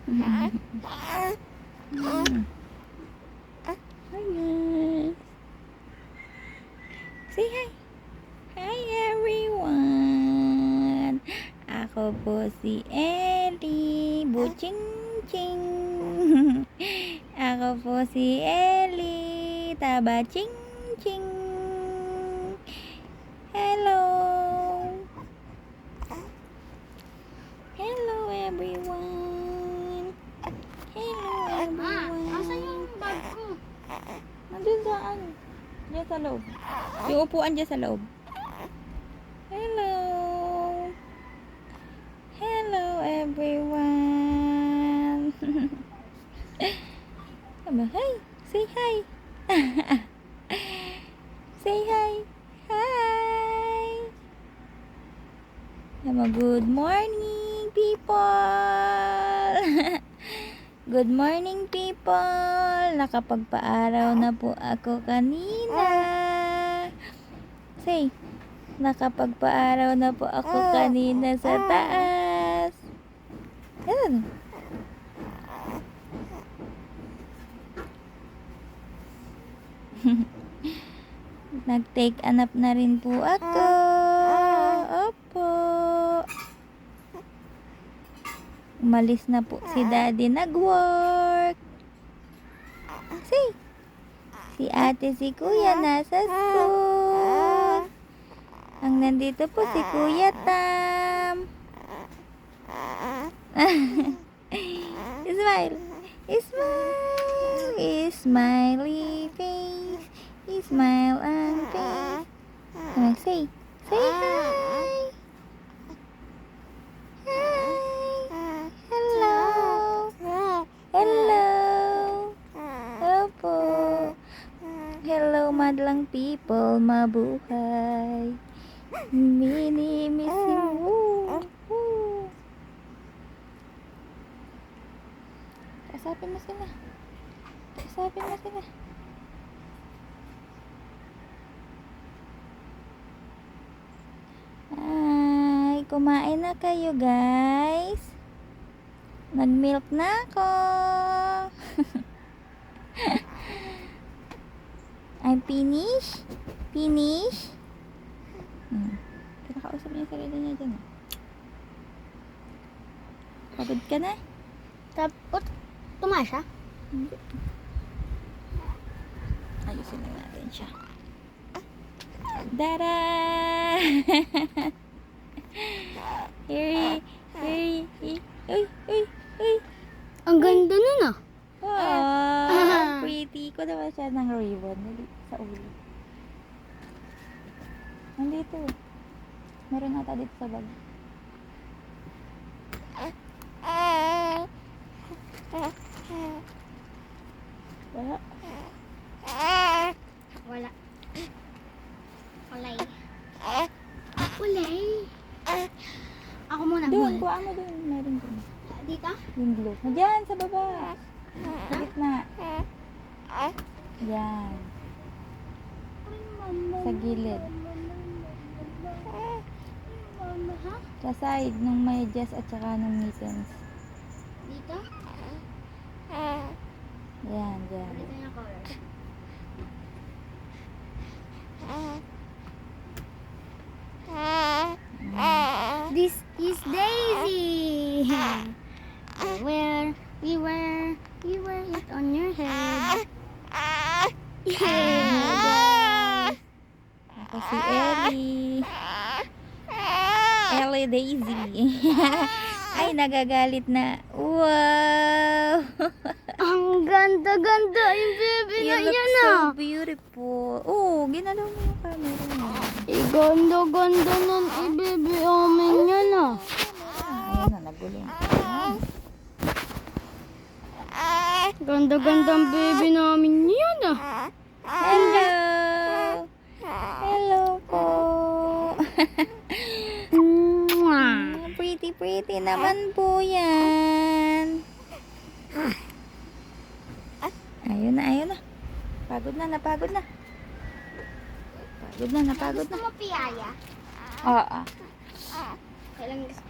Hi guys. Say hi. Hi everyone. Ako po si Ellie. Buching ching. Ako po si Ellie. Taba ching ching. Hello. Hello everyone. Hello everyone. Asan yung bag ko? Nandun sa ano? Diyan sa loob. Yung upuan diyan sa loob. Hello. Hello everyone. Hi. Say hi. Say hi. Hi. Good morning people. Good morning people. Nakapagpaaraw na po ako kanina. Say, nakapagpaaraw na po ako kanina sa taas. Ano? Nag-take a nap na rin po ako. Opo. Umalis na po si daddy nag-work. Say, si ate si kuya nasa school. Ang nandito po si Kuya Tam. Smile. Smile. Smiley face. Smile and face. Ano, say hi. Hello. Hello. Hello po. Hello madlang people, mabuhay. Mini-miss you. Kasapin mo sila. Kasapin mo sila. Ay, kumain na kayo guys. Nag-milk na ako. I'm finished. Finish. Kinakausap niya yung sarili niya dyan. Pagod ka na? Tapos, tumasya? Hindi. Ayusin na natin siya. Dada! Here, uy. Ang ganda nun ah. Wow, pretty. Ko naman siya ng ribbon sa ulo. Nandito. Meron ata dito sa bag. Wala. Wala. Walay. Walay. Ako muna. Doon, kuha mo doon. Meron doon. Dito? Yung glue. Diyan, sa baba. Sa gitna. Yan. Sa gilid. Ha? Sa side nung medyas at saka nung mittens. Dito? Yan, yan. Dito yung color. This is Daisy. We wear it on your head. Yeah. Ako si Ellie. Ellie Daisy. Ay, nagagalit na. Wow! Ang ganda-ganda yung baby You na look yan so ah. beautiful. Oh, ginalaw mo yung camera. Ganda-ganda nun baby amin yan ah. Ayan na, nagulong. Ganda-ganda ang baby namin yan ah. Hello! Hello po! Pretty naman po yan. Ayun na. Napagod na. Napagod na. Gusto mo piyaya? Oo. Kailang gusto